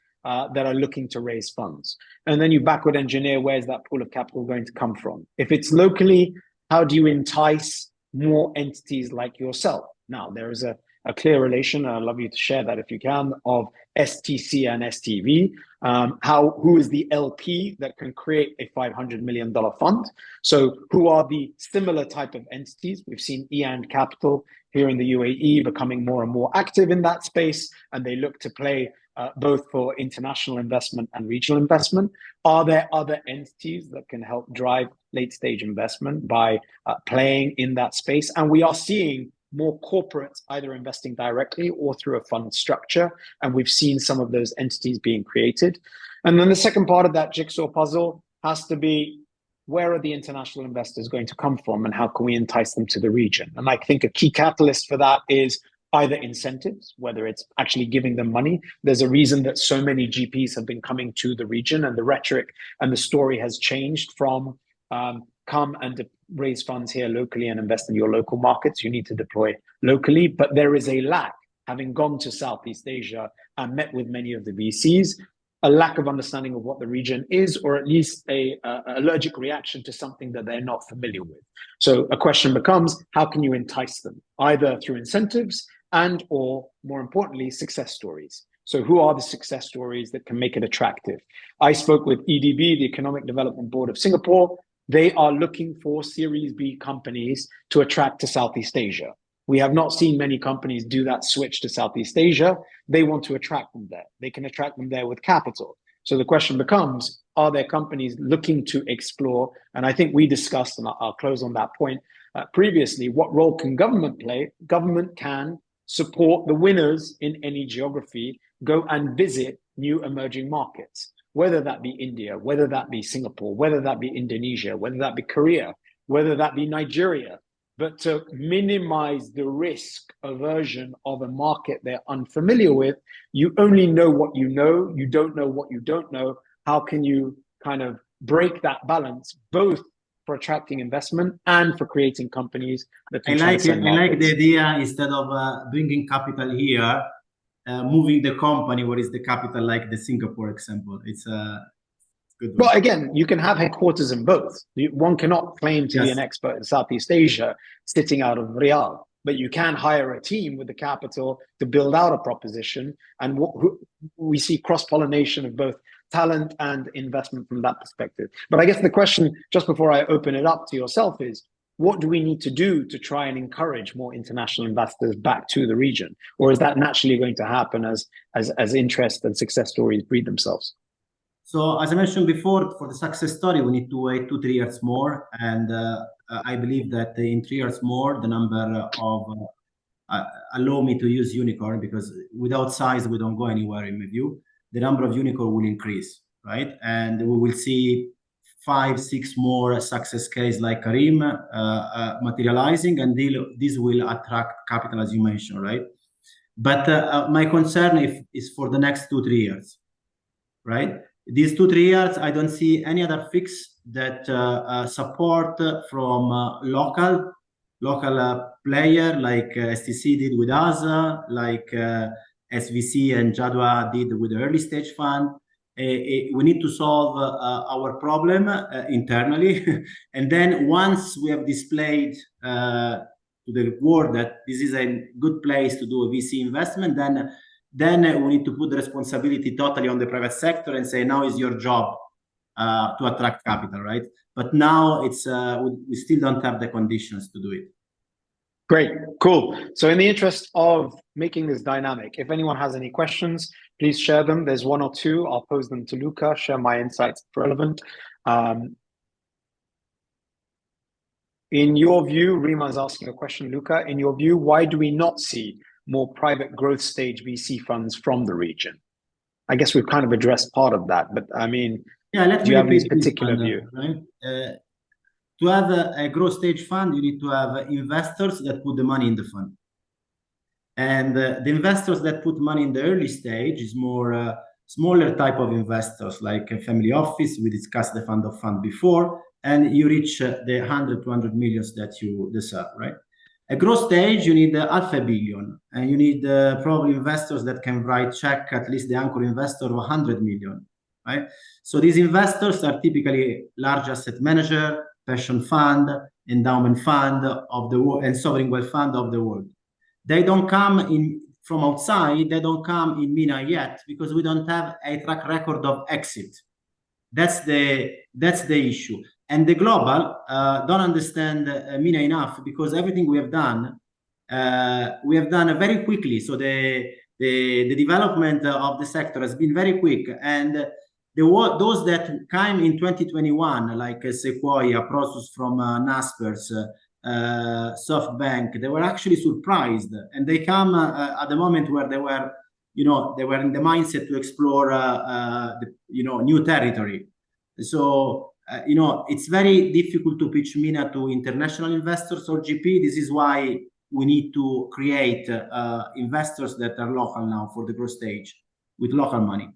that are looking to raise funds. And then you backward engineer, where's that pool of capital going to come from? If it's locally, how do you entice more entities like yourself? Now, there is a clear relation, I'd love you to share that if you can, of STC and STV. Who is the LP that can create a $500 million fund? So who are the similar type of entities? We've seen E&D Capital here in the UAE becoming more and more active in that space, and they look to play both for international investment and regional investment. Are there other entities that can help drive late stage investment by playing in that space? And we are seeing more corporates either investing directly or through a fund structure. And we've seen some of those entities being created. And then the second part of that jigsaw puzzle has to be, where are the international investors going to come from and how can we entice them to the region? And I think a key catalyst for that is either incentives, whether it's actually giving them money. There's a reason that so many GPs have been coming to the region, and the rhetoric and the story has changed from come and raise funds here locally and invest in your local markets. You need to deploy locally, but there is a lack, having gone to Southeast Asia and met with many of the VCs, a lack of understanding of what the region is, or at least a allergic reaction to something that they're not familiar with. So a question becomes, how can you entice them? Either through incentives and or, more importantly, success stories. So who are the success stories that can make it attractive? I spoke with EDB, the Economic Development Board of Singapore. They are looking for Series B companies to attract to Southeast Asia. We have not seen many companies do that switch to Southeast Asia. They want to attract them there. They can attract them there with capital. So the question becomes, are there companies looking to explore? And I think we discussed, and I'll close on that point previously, what role can government play? Government can support the winners in any geography, go and visit new emerging markets, whether that be India, whether that be Singapore, whether that be Indonesia, whether that be Korea, whether that be Nigeria, but to minimize the risk aversion of a market they're unfamiliar with. You only know what you know, you don't know what you don't know. How can you kind of break that balance, both for attracting investment and for creating companies that can transcend markets?
I like the idea, instead of bringing capital here, moving the company where is the capital, like the Singapore example. It's a good one.
Well, again, you can have headquarters in both. One cannot claim to be an expert in Southeast Asia sitting out of Riyadh, but you can hire a team with the capital to build out a proposition. And we see cross-pollination of both talent and investment from that perspective. But I guess the question, just before I open it up to yourself, is what do we need to do to try and encourage more international investors back to the region? Or is that naturally going to happen as interest and success stories breed themselves?
So as I mentioned before, for the success story, we need to wait 2-3 years more. And I believe that in 3 years more, the number of, allow me to use unicorn, because without size, we don't go anywhere in my view. The number of unicorn will increase, right? And we will see 5-6 more success cases like Careem materializing, and this will attract capital, as you mentioned, right? But my concern is for the next 2-3 years, right? These 2-3 years, I don't see any other fix that support from local player like STC did with us, like SVC and Jadwa did with the early stage fund. we need to solve our problem internally. And then once we have displayed to the world that this is a good place to do a VC investment, then we need to put the responsibility totally on the private sector and say, now is your job to attract capital, right? But now it's we still don't have the conditions to do it.
Great, cool. So in the interest of making this dynamic, if anyone has any questions, please share them. There's one or two. I'll pose them to Luca, share my insights if relevant. In your view, Rima is asking a question, Luca, in your view, why do we not see more private growth stage VC funds from the region? I guess we've kind of addressed part of that, but I mean,
yeah,
do you have any particular view?
Right? To have a growth stage fund, you need to have investors that put the money in the fund. And the investors that put money in the early stage is more smaller type of investors, like a family office. We discussed the fund of fund before, and you reach the 100, 200 millions that you deserve, right? A growth stage, you need $500 million, and you need probably investors that can write check, at least the anchor investor of 100 million, right? So these investors are typically large asset manager, pension fund, endowment fund of the world, and sovereign wealth fund of the world. They don't come in from outside. They don't come in MENA yet because we don't have a track record of exit. That's the issue. And the global don't understand MENA enough because everything we have done very quickly. So the development of the sector has been very quick, and those that came in 2021, like Sequoia, Prosus from Naspers, SoftBank, they were actually surprised, and they come at the moment where they were in the mindset to explore new territory. So it's very difficult to pitch MENA to international investors or GP. This is why we need to create investors that are local now for the growth stage with local money.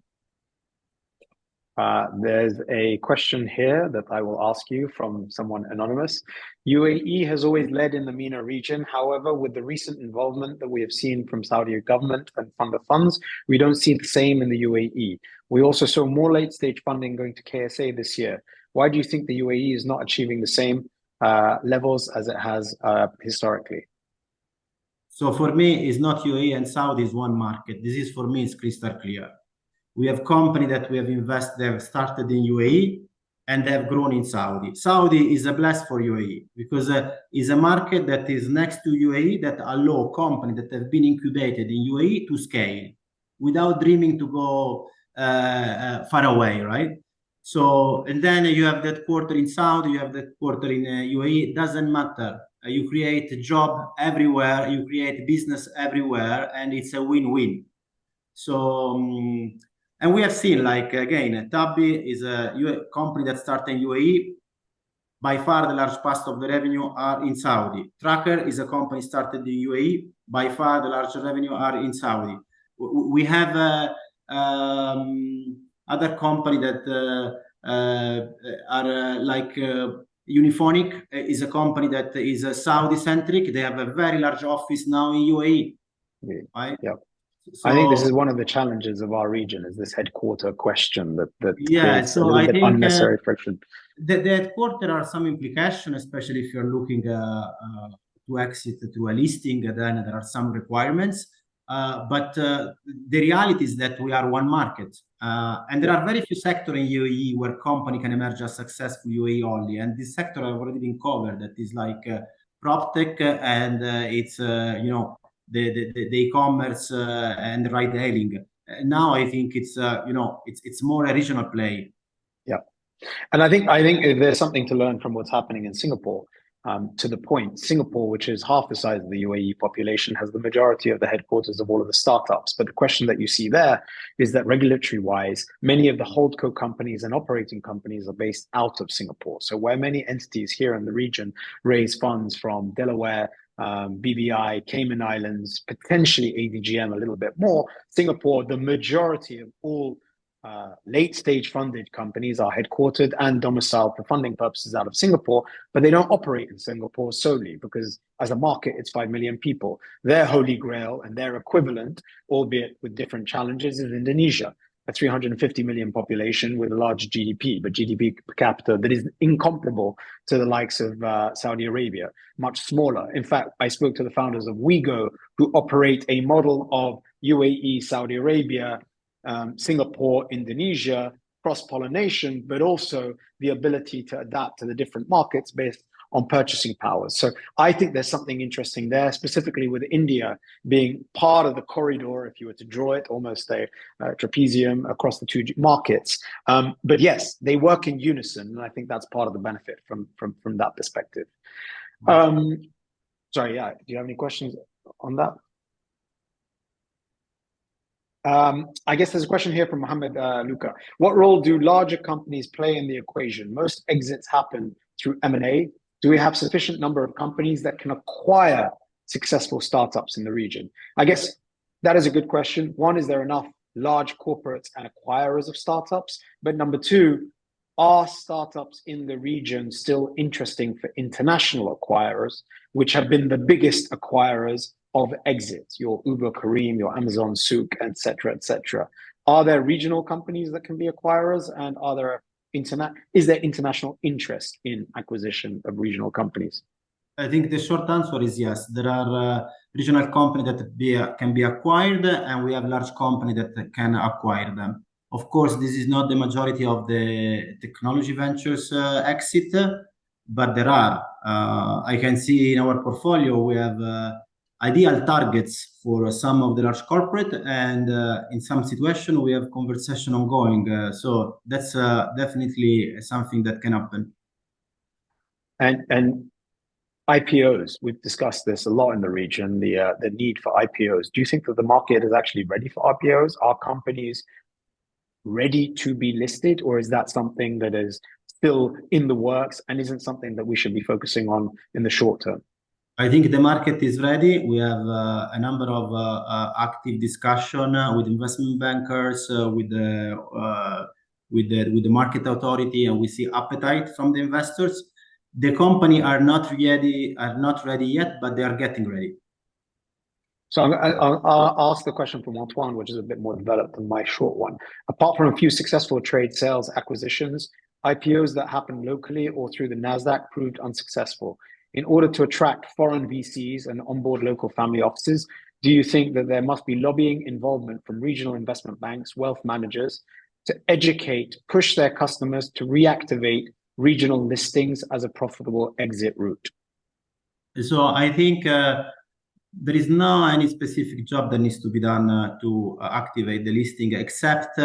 There's a question here that I will ask you from someone anonymous. UAE has always led in the MENA region. However, with the recent involvement that we have seen from Saudi government and fund of funds, we don't see the same in the UAE. We also saw more late stage funding going to KSA this year. Why do you think the UAE is not achieving the same levels as it has historically?
So for me, it's not UAE and Saudi is one market. This is, for me, it's crystal clear. We have company that we have invested, they have started in UAE and they have grown in Saudi. Saudi is a blast for UAE because it's a market that is next to UAE that allow companies that have been incubated in UAE to scale without dreaming to go far away, right? So, and then you have that quarter in Saudi, you have that quarter in UAE, it doesn't matter. You create a job everywhere, you create business everywhere, and it's a win-win. So, and we have seen, like, again, Tabby is a company that started in UAE. By far, the large part of the revenue are in Saudi. Tracker is a company started in UAE. By far, the larger revenue are in Saudi. We have other company that are like Uniphonic is a company that is Saudi-centric. They have a very large office now in UAE. Right?
Yeah. So, I think this is one of the challenges of our region, is this headquarter question that creates a little bit unnecessary friction.
The headquarter are some implications, especially if you're looking to exit through a listing, then there are some requirements. But the reality is that we are one market. And there are very few sectors in UAE where company can emerge as successful UAE only. And this sector have already been covered. That is like prop tech and it's, the e-commerce and the ride hailing. Now I think it's it's more a regional play.
Yeah, and I think there's something to learn from what's happening in Singapore. To the point, Singapore, which is half the size of the UAE population, has the majority of the headquarters of all of the startups. But the question that you see there is that regulatory-wise, many of the holdco companies and operating companies are based out of Singapore. So where many entities here in the region raise funds from Delaware, BVI, Cayman Islands, potentially ADGM a little bit more, Singapore, the majority of all late stage funded companies are headquartered and domiciled for funding purposes out of Singapore, but they don't operate in Singapore solely because as a market, it's 5 million people. Their holy grail and their equivalent, albeit with different challenges, is Indonesia. a 350 million population with a large GDP, but GDP per capita that is incomparable to the likes of Saudi Arabia, much smaller. In fact, I spoke to the founders of WeGo, who operate a model of UAE, Saudi Arabia, Singapore, Indonesia, cross-pollination, but also the ability to adapt to the different markets based on purchasing powers. So I think there's something interesting there, specifically with India being part of the corridor, if you were to draw it, almost a trapezium across the two markets. But yes, they work in unison, and I think that's part of the benefit from that perspective. Sorry, yeah, do you have any questions on that? I guess there's a question here from Mohammed Luca. What role do larger companies play in the equation? Most exits happen through M&A. Do we have sufficient number of companies that can acquire successful startups in the region? I guess that is a good question. One, is there enough large corporates and acquirers of startups? But number two, are startups in the region still interesting for international acquirers, which have been the biggest acquirers of exits, your Uber, Careem, your Amazon, Souk, et cetera, et cetera? Are there regional companies that can be acquirers, and is there international interest in acquisition of regional companies?
I think the short answer is yes. There are regional companies that can be acquired, and we have large companies that can acquire them. Of course, this is not the majority of the technology ventures exit, but there are. I can see in our portfolio we have ideal targets for some of the large corporate, and in some situation we have conversation ongoing. So that's definitely something that can happen.
And IPOs, we've discussed this a lot in the region, the need for IPOs. Do you think that the market is actually ready for IPOs? Are companies ready to be listed, or is that something that is still in the works and isn't something that we should be focusing on in the short term?
I think the market is ready. We have a number of active discussion with investment bankers, with the market authority, and we see appetite from the investors. The company are not ready yet, but they are getting ready.
So I'll ask the question from Antoine, which is a bit more developed than my short one. Apart from a few successful trade sales acquisitions, IPOs that happened locally or through the NASDAQ proved unsuccessful. In order to attract foreign VCs and onboard local family offices, do you think that there must be lobbying involvement from regional investment banks, wealth managers, to educate, push their customers to reactivate regional listings as a profitable exit route?
So I think there is no any specific job that needs to be done to activate the listing, except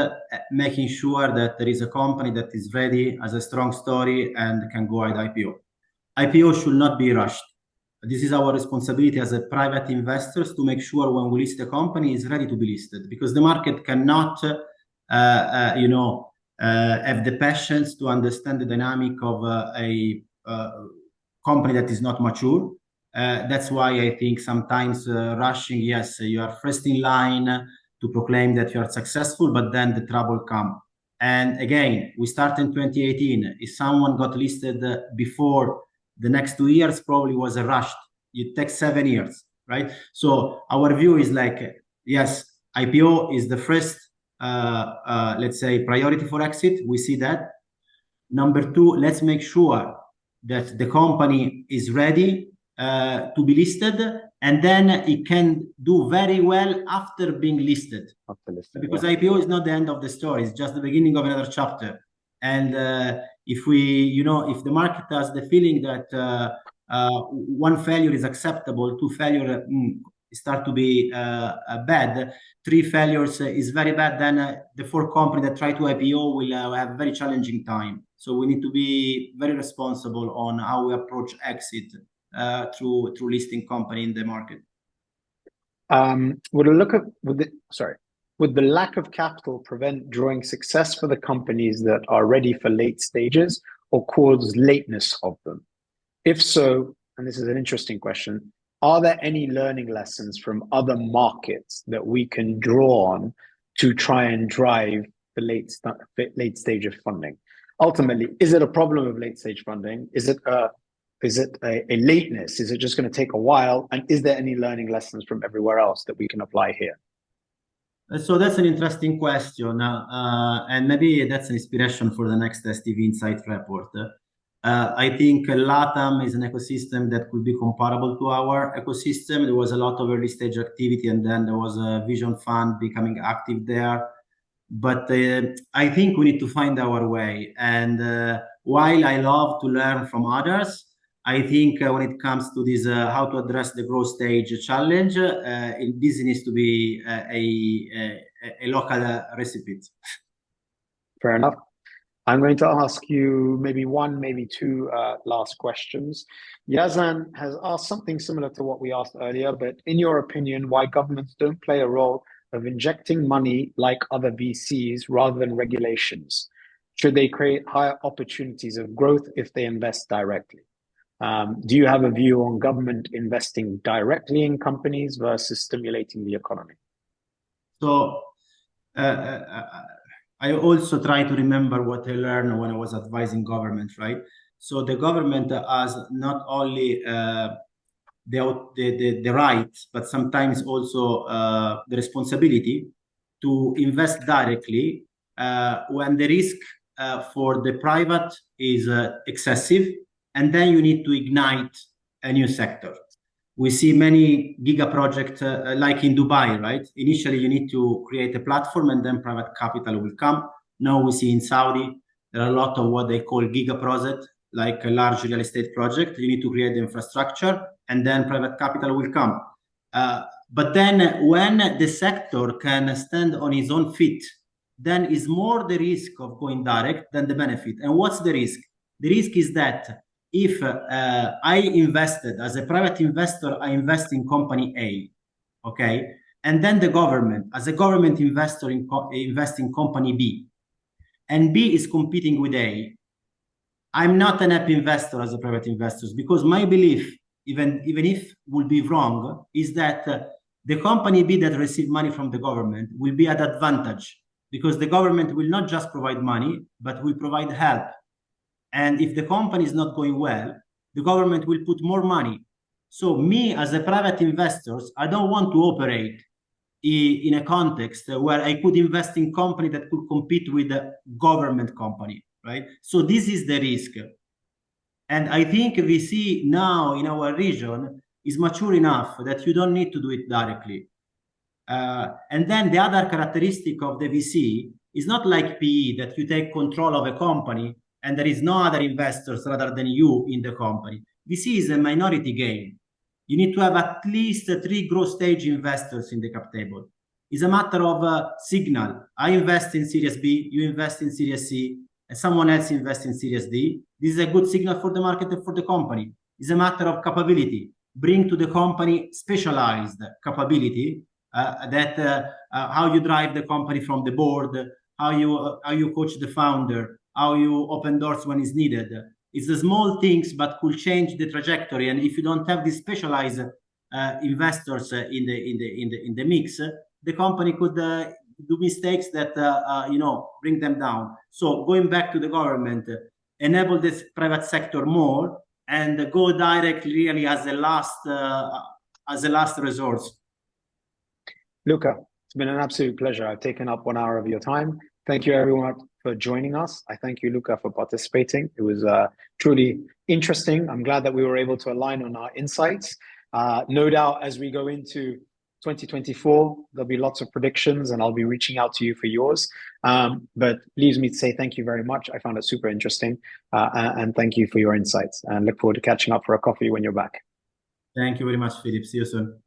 making sure that there is a company that is ready, has a strong story, and can go at IPO. IPO should not be rushed. This is our responsibility as a private investors to make sure when we list a company is ready to be listed, because the market cannot, have the patience to understand the dynamic of a company that is not mature. That's why I think sometimes rushing, yes, you are first in line to proclaim that you are successful, but then the trouble come. And again, we start in 2018. If someone got listed before the next 2 years, probably was a rushed. It takes 7 years, right? So our view is like, yes, IPO is the first, let's say, priority for exit. We see that. Number two, let's make sure that the company is ready to be listed, and then it can do very well after being listed. Because yeah. IPO is not the end of the story; it's just the beginning of another chapter. And if the market has the feeling that one failure is acceptable, 2 failure start to be bad, 3 failures is very bad, then the 4th company that try to IPO will have a very challenging time. So we need to be very responsible on how we approach exit through listing company in the market. Would the lack of capital prevent drawing success for the companies that are ready for late stages, or cause lateness of them? If so, and this is an interesting question, are there any learning lessons from other markets that we can draw on to try and drive the late stage of funding? Ultimately, is it a problem of late stage funding? Is it a lateness? Is it just going to take a while? And is there any learning lessons from everywhere else that we can apply here? So that's an interesting question, and maybe that's an inspiration for the next STV Insight report. I think LATAM is an ecosystem that could be comparable to our ecosystem. There was a lot of early stage activity, and then there was a vision fund becoming active there. But I think we need to find our way. And while I love to learn from others, I think when it comes to this, how to address the growth stage challenge, this needs to be a local recipe.
Fair enough. I'm going to ask you maybe one, maybe two last questions. Yazan has asked something similar to what we asked earlier, but in your opinion, why governments don't play a role of injecting money like other VCs rather than regulations? Should they create higher opportunities of growth if they invest directly? Do you have a view on government investing directly in companies versus stimulating the economy?
So I also try to remember what I learned when I was advising government, right? So the government has not only the right, but sometimes also the responsibility to invest directly when the risk for the private is excessive, and then you need to ignite a new sector. We see many giga projects like in Dubai, right? Initially, you need to create a platform and then private capital will come. Now we see in Saudi, there are a lot of what they call giga projects, like a large real estate project. You need to create the infrastructure and then private capital will come. But then when the sector can stand on its own feet, then is more the risk of going direct than the benefit. And what's the risk? The risk is that if I invested as a private investor, I invest in company A, okay? And then the government, as a government investor, invest in company B, and B is competing with A. I'm not an happy investor as a private investor because my belief, even if will be wrong, is that the company B that receive money from the government will be at advantage because the government will not just provide money, but will provide help. And if the company is not going well, the government will put more money. So me as a private investor, I don't want to operate in a context where I could invest in company that could compete with a government company, right? So this is the risk. And I think VC now in our region is mature enough that you don't need to do it directly. And then the other characteristic of the VC is not like PE that you take control of a company and there is no other investors rather than you in the company. VC is a minority game. You need to have at least 3 growth stage investors in the cap table. It's a matter of signal. I invest in Series B, you invest in Series C, and someone else invests in Series D. This is a good signal for the market and for the company. It's a matter of capability. Bring to the company specialized capability how you drive the company from the board, how you coach the founder, how you open doors when it's needed. It's the small things, but could change the trajectory. And if you don't have these specialized investors in the mix, the company could do mistakes that bring them down. So going back to the government, enable this private sector more and go direct really as a last resort.
Luca, it's been an absolute pleasure. I've taken up 1 hour of your time. Thank you, everyone, for joining us. I thank you, Luca, for participating. It was truly interesting. I'm glad that we were able to align on our insights. No doubt, as we go into 2024, there'll be lots of predictions, and I'll be reaching out to you for yours. But leaves me to say thank you very much. I found it super interesting. And thank you for your insights. And look forward to catching up for a coffee when you're back.
Thank you very much, Philip. See you soon.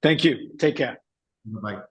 Thank you. Take care.
Bye-bye.